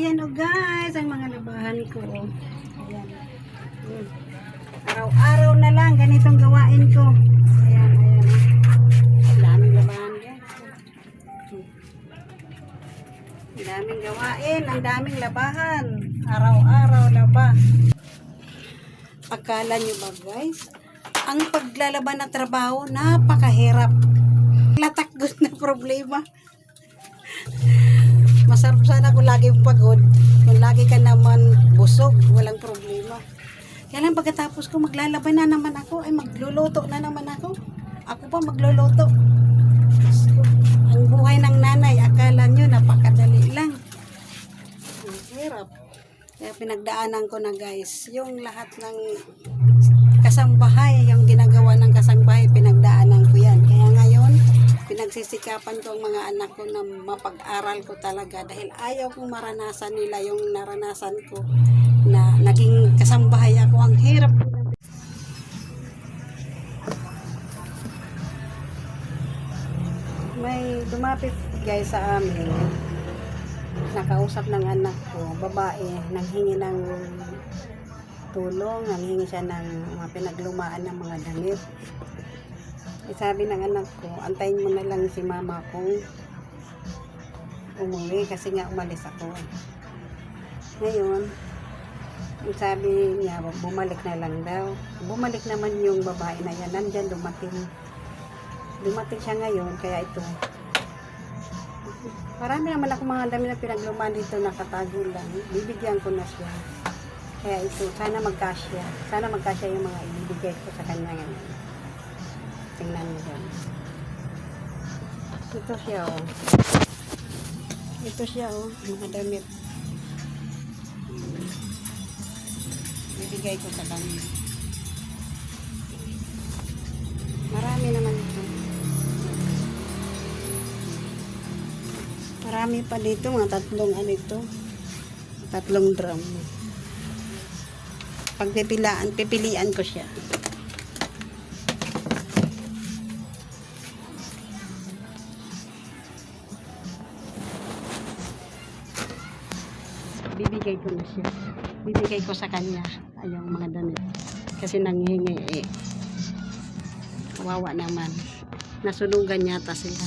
Ayan o guys, ang mga labahan ko. Ayan. Araw-araw na lang, ganitong gawain ko. Ayan, ayan. Ang daming labahan guys. Ang daming gawain, ang daming labahan. Araw-araw laba. Akala nyo ba guys, ang paglalaban na trabaho, napakahirap. Latakgot na problema. Masarap sana kung lagi pagod. Kung lagi ka naman busog, walang problema. Kaya lang pagkatapos ko maglalaban na naman ako, ay magluluto na naman ako. Ako pa magluluto. Ang buhay ng nanay, akala nyo napakadali lang. Ang hirap. Kaya pinagdaanan ko na guys, yung lahat ng kasambahay, yung ginagawa ng kasambahay, pinagdaanan ko yan. Kaya ngayon, pinagsisikapan ko ang mga anak ko na mapag-aral ko talaga dahil ayaw kong maranasan nila yung naranasan ko na naging kasambahay ako. Ang hirap. May dumapit guys sa amin, nakausap ng anak ko, babae, nanghingi ng tulong, nanghingi siya ng mga pinaglumaan ng mga damit. Sabi ng anak ko, antayin mo na lang si mama kung umuwi kasi nga umalis ako. Ngayon, sabi niya, bumalik na lang daw. Bumalik naman yung babae na yan, nandyan dumating. Dumating siya ngayon, kaya ito. Marami naman ako mga dami na pinaglumaan dito, nakatago lang. Bibigyan ko na siya. Kaya ito, sana magkasya. Sana magkasya yung mga ibibigay ko sa kanya ngayon. Tingnan mo dyan. Ito siya oh. Ito siya oh, mga damit. Bibigay ko sa kanya. Marami naman ito. Marami pa dito, mga tatlong ano ito. Tatlong drum. Pag pipilian ko siya. Bibigay ko na siya. Bibigay ko sa kanya ayong mga damit. Kasi nanghihingi eh. Kawawa naman. Nasunugan yata sila.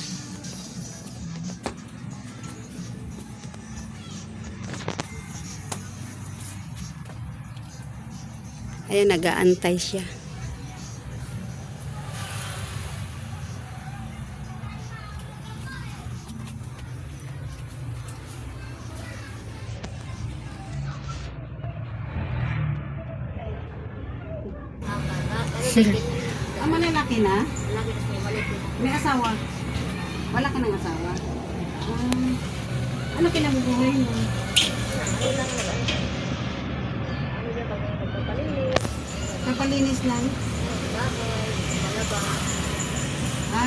Ayan, nag-aantay siya. Ang malalaki na? May asawa? Wala ka ng asawa? Ano kinabubuhay mo? Kapalinis lang?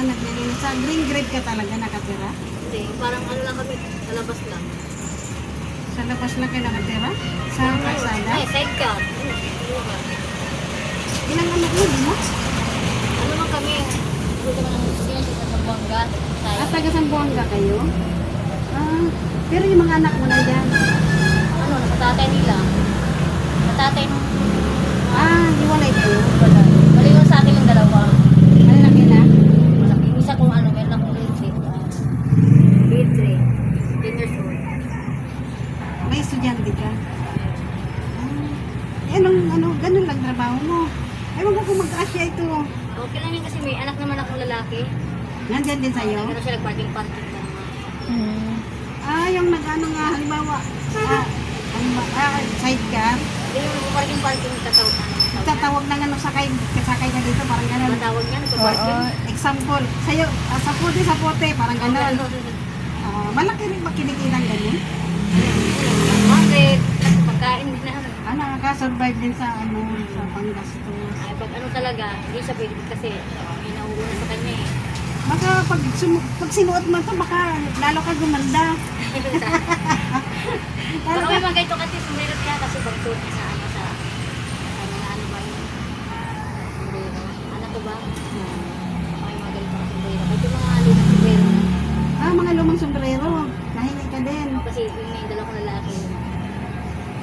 Naglilinis. Sa green grade ka talaga nakatira? Hindi, parang ano lang kami, sa labas lang. Sa labas lang kayo nakatira? Sa kalsada? Ay, sidecar. Ilang anak mo, di mo? Ano man kami, dito naman ang gusto sa Zamboanga. Taga Zamboanga kayo? Pero yung mga anak mo na dyan? Ano, nakatatay nila. Nakatatay nung... Hiwalay kayo? Wala. Maliwan sa akin yung dalawa. Malalaki na? Malaki. Yung isa kung ano, meron akong grade 3. 10 years old. May estudyante ka? Ganun lang trabaho mo. Ewan ko kung mag-asya ito. Okay lang yun kasi may anak naman akong lalaki. Nandyan din sa'yo? Nagano siya nag-parking-parking na naman. Yung nag-ano nga, halimbawa, sidecar, Yung parking-parking tatawag na. tatawag na nga sakay ka dito, parang gano'n. Matawag yan, nagpa-parking. Example, sa'yo, sa pote, parang gano'n. Malaki rin makinikilang gano'n. Bakit? Pagkain din na. Nakaka-survive din sa sa panggastos. Ay, pag ano talaga, hindi siya pwede kasi may nauuna sa kanya eh. Baka pag sinuot mo ito, baka lalo ka gumanda. Baka may mga ganito kasi sumilot niya kasi bagtod niya sa ano sa ano ba yun? Sombrero. Anak ko ba? May mga ganito kasi sombrero. Ito mga lumang sombrero. Mga lumang sombrero. Nahingi ka din. Kasi yung may dala ko lalaki.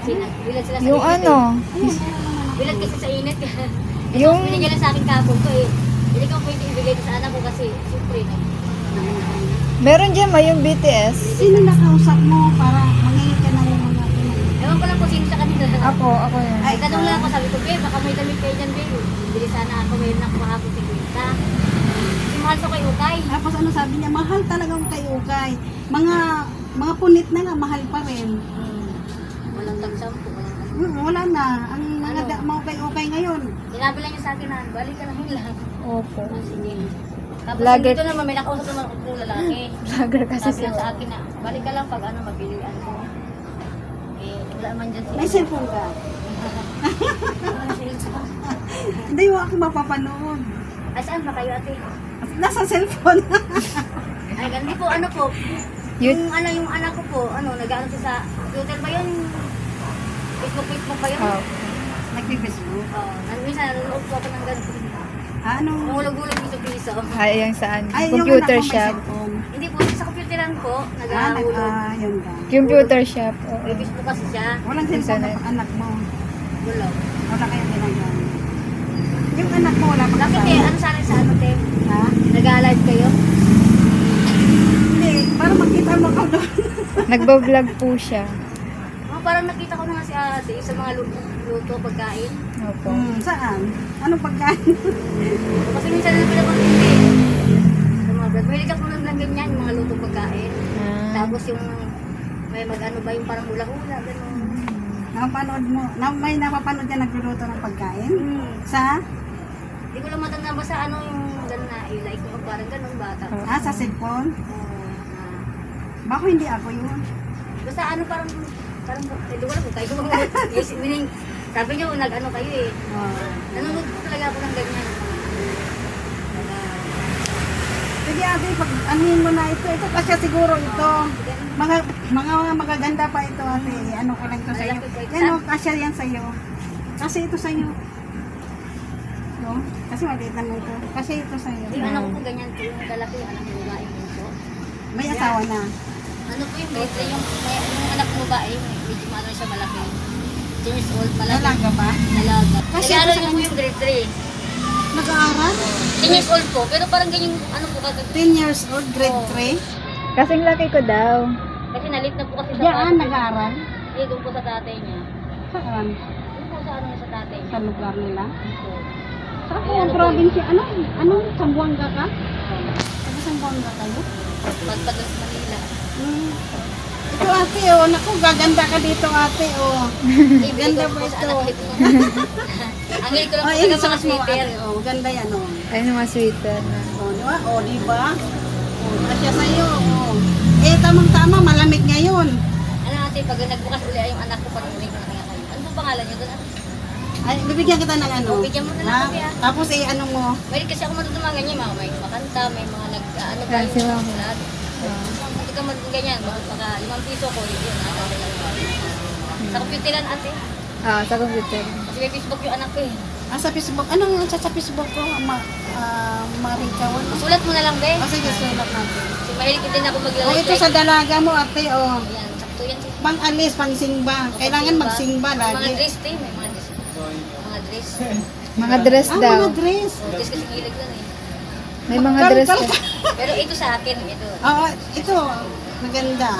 Bilad sila sa Yung init ano, Ayun, meron naman ako. Bilad kasi sa init. yung, Binigyan lang sa akin kapon ko eh. Hindi ko pwede ibigay ko sa anak ko kasi siyempre meron dyan may yung BTS. Sino nakausap mo para mangingi ka ng mga pinag- ewan ko lang kung sino sa kanila. Ako yan. Ay, tanong lang ako, sabi ko, babe, baka may damit kayo dyan, babe. Bili sana ako, mayroon ako mahapon si Quinta. Kasi mahal sa kay Ukay. Tapos ano sabi niya, mahal talagang kay Ukay. Mga punit na nga, mahal pa rin. Walang tagsampo, walang ano. Wala na. Ang mga Ano? mga kay Ukay ngayon. Sinabi lang niya sa akin na, balik ka lang lang. Opo. Ah, sige. Tapos Vlogger. dito naman, may nakausap naman ako ng lalaki. Vlogger kasi Sabi lang siya. sa akin na, balik ka lang pag ano, mabilian ko. Eh, wala man dyan May cellphone ka. Hindi mo ako mapapanood. Ay, saan ba kayo, ate? Nasa cellphone. Ay, ganun po, ano po? Yung anak ko po, ano, nag-ano siya sa computer ba yun? Facebook ba yun? Oh. Nagbi-Facebook. Oo. Minsan, nanonood po ako ng ganun. Ano? Nangulog-ulog piso-piso. Ay, yung saan? Ay, yung Computer anak mo may shop. cellphone. Hindi po, sa computeran ko, nag-ahulog. Yun ba? Computer shop. Oo. May Facebook kasi siya. Walang cellphone ng anak mo. Bulog. Wala kayong ginagawa. Yung anak mo wala pang Bakit ano sana sa ano, te? Ha? Nag-live kayo? Hindi, para makita mo ka doon. Nagbablog po siya. Oh, parang nakita ko na nga si ate sa mga luto, pagkain. Opo. Saan? Anong pagkain? Kasi minsan na pinapanggit eh. Sa mga vlog. Mahilig ako ng ganyan, yung mga luto pagkain. Ah. Tapos yung may mag-ano ba yung parang hula-hula, gano'n. Napapanood mo? May napapanood ka nagluluto ng pagkain? Sa? Hindi ko lang matanda ba sa ano yung gano'n na i-like ko, parang gano'n bata. Sa cellphone? Ah. Baka hindi ako yun. Basta ano parang hindi ko alam kung kayo yes, meaning, sabi niyo nag-ano kayo eh. Nanonood po talaga ako ng ganyan. Sige ate, pag anuhin mo na ito. Ito kasi siguro ito. Mga magaganda pa ito ate. Ano ko lang ito sa'yo. Yan o, kasya yan sa'yo. Kasi ito sa'yo. No? Kasi maliit naman ito. Kasi ito sa'yo. Yung anak ko po ganyan po yung lalaki, yung anak ko babae po. May asawa na. Ano po yung grade 3 yung anak ko babae, medyo ano siya malaki. 10 years old, malaki. Dalaga ba? Dalaga. Kasi Nag-aaral sa niyo po yung grade 3. Nag-aaral? 10 years old po, pero parang ganyan ano po kagad. 10 years old, grade Oo. 3. Kasing laki ko daw. Kasi nalit na po kasi sa Diyan, nag-aaral? Eh, doon po sa tatay niya. Saan? Doon po sa ano sa tatay niya. Sa lugar nila? Ito. Saan Ay, ang ano probinsya? Ano? Sambuanga ka? Taga Sambuanga kayo? Pagpagas Manila. Ito ate oh, naku, gaganda ka dito ate oh. Ganda ba ito? Ang galing ko lang Oh, po yun talaga sa mga sweater. oh, ganda yan oh. Ay, mga sweater na. Oh, di ba? Oh, di ba? Oh, kasya sa'yo oh. Eh, tamang-tama, malamig ngayon. Ano ate, pag nagbukas uli yung anak ko, pag ulit ko na kaya kayo. Ano po pangalan niyo doon? Ay, bibigyan kita ng ano. Oh, bigyan mo na lang Ha? kami, ah. Tapos eh, ano mo. May kasi ako matuto mga ganyan, mga may makanta, may mga ano ba Kasi yung mga- lahat. Hindi ka matuto ganyan, baka 5 piso ko, yun, sa computeran ate. Sa computer. Kasi may Facebook yung anak ko eh. Sa Facebook. Anong sa Facebook ko? Marika. Sulat mo na lang, be. Sige, sulat natin. Kasi mahilig din ako Oh, maglalagay. ito sa dalaga mo ate oh. Ayan, sakto yan. Pang alis, pang singba. Kailangan magsimba Mga lagi. dress din, may mga dress. Mga dress. Mga dress daw. Mga dress. Mga dress kasi hilig lang eh. May mga dress daw. Pero ito sa akin, ito. Oo, ito. Maganda.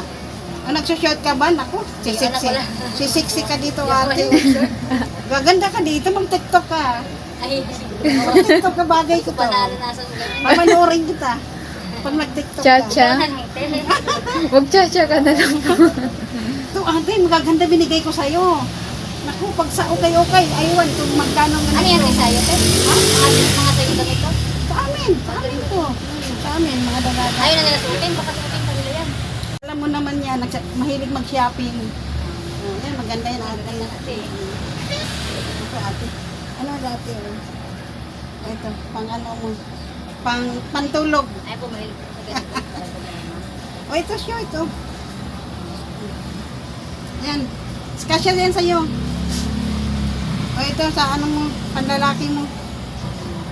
Nagsushort ka ba? Naku, Anak ko lang. sisiksi ka dito Yung ate. mga shirt. Gaganda ka dito, mag-tiktok ka. Ay, Mag-tiktok ka, bagay ko to. panaranasan mo ganyan. Papanoorin kita. Pag nag-tiktok ka. Chacha. Huwag chacha ka na lang po. Ito ate, magaganda binigay ko sa'yo. Naku, pag sa okay, aywan kung magkano nga Ano yan, nito. may sayo to? Ha? Mga sayo ba ito? Sa amin to. Sa amin, mga dagaga. Ayaw na nila suotin, baka suotin pa nila yan. Alam mo naman yan, mahilig mag-shopping. Oh, yan, maganda yan ate. Ate. Ito ate. Ano dati oh? Ito, pang ano mo. Pantulog. Ay po, mahilig ko sa ganito. O ito siya, ito. Yan. Kasya yan sa'yo. O ito sa ano mo, panlalaki mo.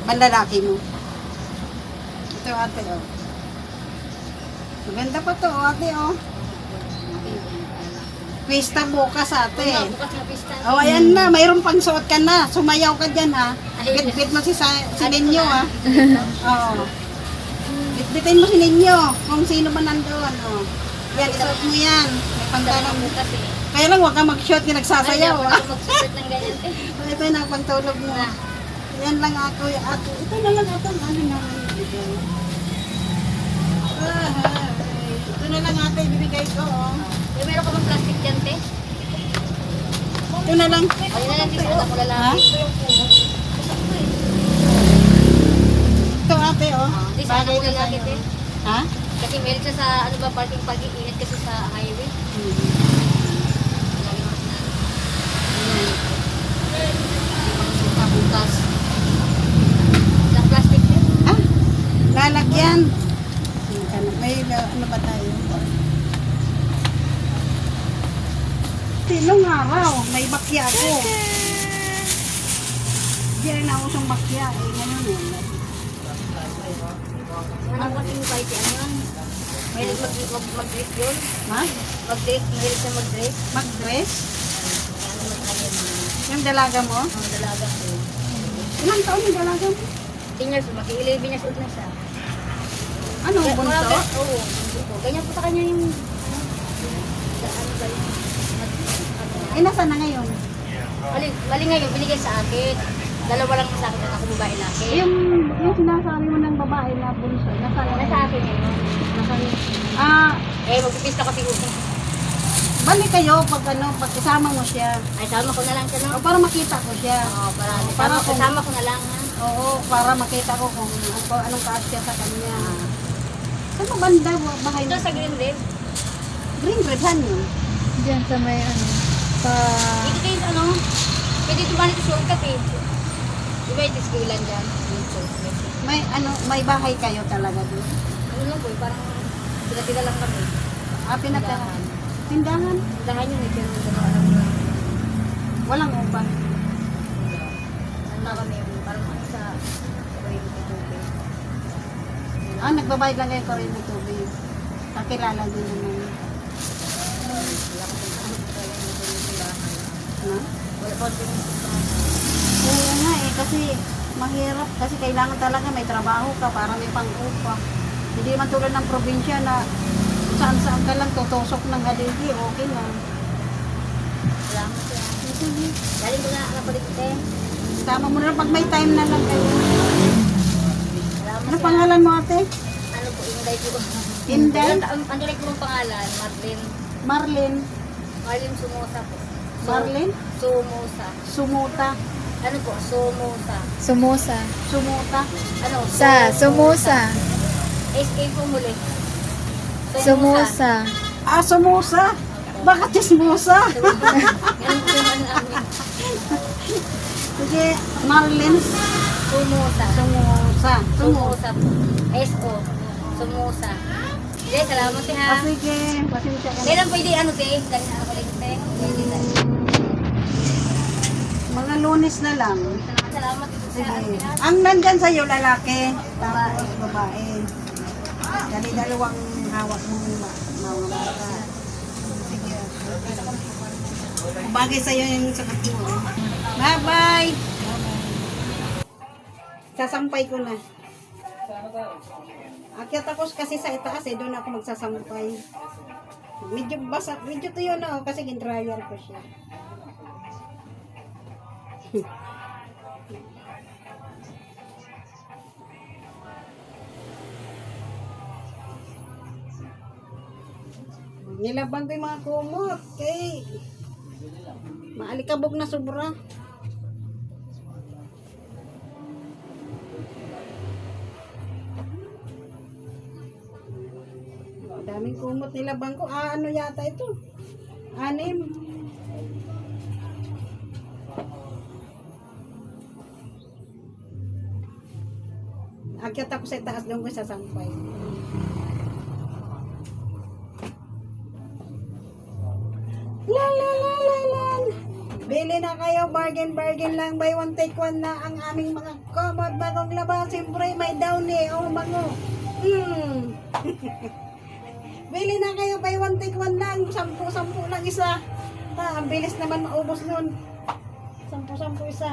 Panlalaki mo. Ito ate oh. Maganda pa to ate oh. Pista bukas ate. Oo, bukas na pista. Oh, ayan na. Mayroon pang suot ka na. Sumayaw ka dyan ha. Bit-bit mo si Ninyo ha. Oo. Bit-bitin mo si Ninyo. Kung sino man nandoon. Oh. Yan, isuot mo yan. May pantalon. Bukas eh. Kaya lang huwag ka mag-shot yung nagsasayaw Ay, ha. ako magsusunod ng ganyan eh. Ito yung nakapantulog mo. Yan lang ako. Ito na lang ito. Ano na lang ibigay. Ito na lang ate ibibigay ko. Oh. Eh, meron ka bang plastic dyan, te? Ito na lang. Ayun na lang, te. Suot ako Ha? lalaki. Ito ate oh. Di sa Bagay ako ko lalaki, sa'yo. te. Ha? Kasi meron siya sa, ano ba, parking ingat kasi sa highway. Bukas. Sa plastic te. Ah, lalagyan. May ano ba tayo? Sinong araw? May bakya ako. Hindi rin ako sa bakya. Eh, ngayon yun. Ano kasi yung kahit ano? May mag-dress yun. Ha? Mag-dress, may siya mag-dress. Mag-dress? Ano mag-dress? Yung dalaga mo? Ang dalaga ko. Ilang taon yung dalaga mo? 10 years, mag-11 years old na siya. Ano, bunso? Oo, bunso ko. Ganyan po sa kanya yung, ano ba yung, Ay, nasa na ngayon? mali ngayon, binigay sa akin. Dalawa lang sa akin, ako babae laki. Yung sinasabi mo ng babae na bunso, nasa Nasa akin ngayon. Nasa akin. Ah, Eh, magpipista kasi ko. balik kayo pag ano, pag kasama mo siya. Ay, sama ko na lang siya, O, no? para makita ko siya. Oo, para, Para kung- sama ko na lang, ha? Oo, para makita ko kung anong kaasya sa kanya. Saan mo banda? Baka Ito sa green red. Green red, saan yun? Diyan sa may ano, pa... Dito kayo, ano? Pwede tumali sa shortcut, eh. Diba yung tiskilan dyan? May ano, may bahay kayo talaga doon. Ano lang po, parang tila-tila lang kami. Ah, pinatirahan. Tindahan? Tindahan yun, eh, pero alam mo lang. Walang upa. Ano na kami, parang ano sa kuryente tubig. Ah, nagbabayad lang kayo kuryente tubig. Kakilala din naman. Wala ko kung ano po tayo yung tindahan. No? Wala po din Oo nga eh, kasi mahirap. Kasi kailangan talaga may trabaho ka para may pang-upa. Hindi man tulad ng probinsya na saan-saan ka lang tutusok ng haligi, okay na. Salamat siya. Galing ko na napalit eh. Tama mo na pag may time na lang kayo. Salamat Ano siya. pangalan mo ate? Ano po, Inday ko. Inday? Ang pangalan ko ng pangalan, Marlene. Marlene? Marlene Sumosa po. Marlene? Sumosa. Sumuta? Ano po, Sumosa. Sumusa. Sumuta? Ano? Sumusa. SK po muli. Sumusa. Ah, sumusa? Bakit chismusa? Ganun po yung ano namin. Sige, Marlene? Sumosa. Sumusa. Sumusa po. SO. Sumusa. Sige, salamat siya. Ah, sige. Pasensya ka na. Kailan pwede ano te? Dali na ako ulit te. Mga Lunes na lang. Salamat ito Sige. sa Ang nandyan sa'yo, lalaki. Tapos babae. Dali dalawang hawak mo mga bata. Sige. Bagay sa'yo yung sakat mo. Bye-bye! Sasampay ko na. Akyat ako kasi sa itaas eh, doon ako magsasampay. Medyo basa, medyo tuyo na ako kasi gindrayer ko siya. Nilabang ko yung mga kumot. Okay. Maalikabog na sobra. Daming kumot nilabang ko. Ah, ano yata ito? 6. Akyat ako sa taas doon ko sa sampay. La la la la la. Bili na kayo, bargain lang, buy one take one na ang aming mga komod bagong labas. Siyempre may down eh, oh bango. Bili na kayo, buy one take one lang. 10-10 lang isa. Ang bilis naman maubos nun. 10-10 isa.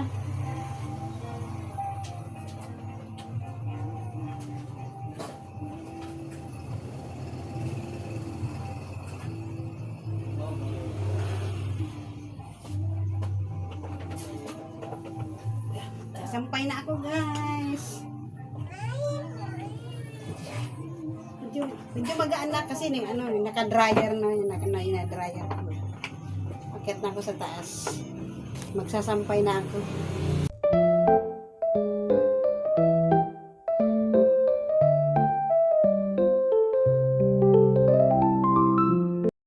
Sampay na ako, guys. Medyo magaan na kasi naka-dryer na yun, naka-dryer ko. Akit na ako sa taas. Magsasampay na ako.